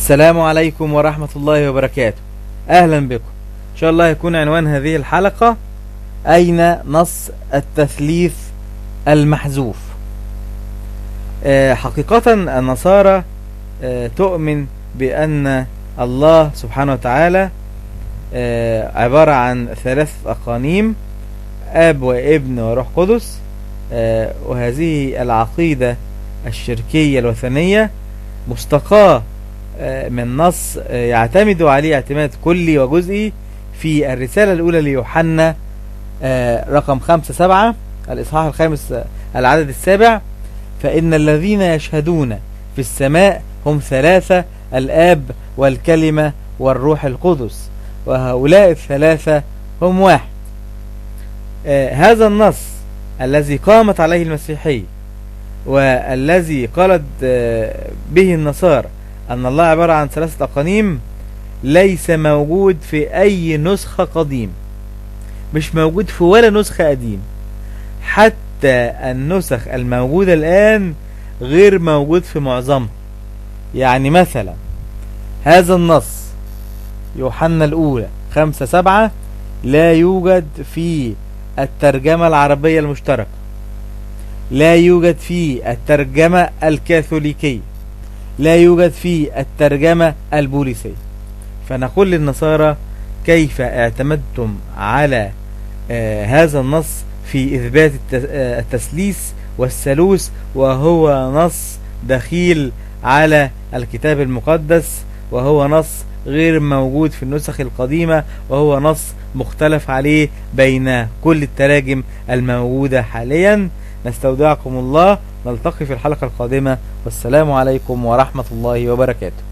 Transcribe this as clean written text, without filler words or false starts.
السلام عليكم ورحمة الله وبركاته. أهلا بكم. إن شاء الله يكون عنوان هذه الحلقة أين نص التثليث المحذوف. حقيقة النصارى تؤمن بأن الله سبحانه وتعالى عبارة عن 3 أقانيم، آب وابن وروح قدس، وهذه العقيدة الشركية الوثنية مستقاة من نص يعتمد عليه اعتماد كلي وجزئي في الرسالة الأولى ليوحنا رقم 5-7 الإصحاح 5 العدد 7: فإن الذين يشهدون في السماء هم 3، الآب والكلمة والروح القدس، وهؤلاء 3 هم واحد. هذا النص الذي قامت عليه المسيحية والذي قالت به النصارى أن الله عبارة عن 3 أقانيم ليس موجود في أي نسخة قديم، مش موجود في ولا نسخة قديم. حتى النسخ الموجودة الآن غير موجود في معظمها. يعني مثلا هذا النص يوحنا الأولى 5-7 لا يوجد في الترجمة العربية المشتركة، لا يوجد في الترجمة الكاثوليكية، لا يوجد في الترجمة البوليسية. فنقول للنصارى: كيف اعتمدتم على هذا النص في إثبات التثليث والثالوث وهو نص دخيل على الكتاب المقدس، وهو نص غير موجود في النسخ القديمة، وهو نص مختلف عليه بين كل التراجم الموجودة حاليا. نستودعكم الله، نلتقي في الحلقة القادمة، والسلام عليكم ورحمة الله وبركاته.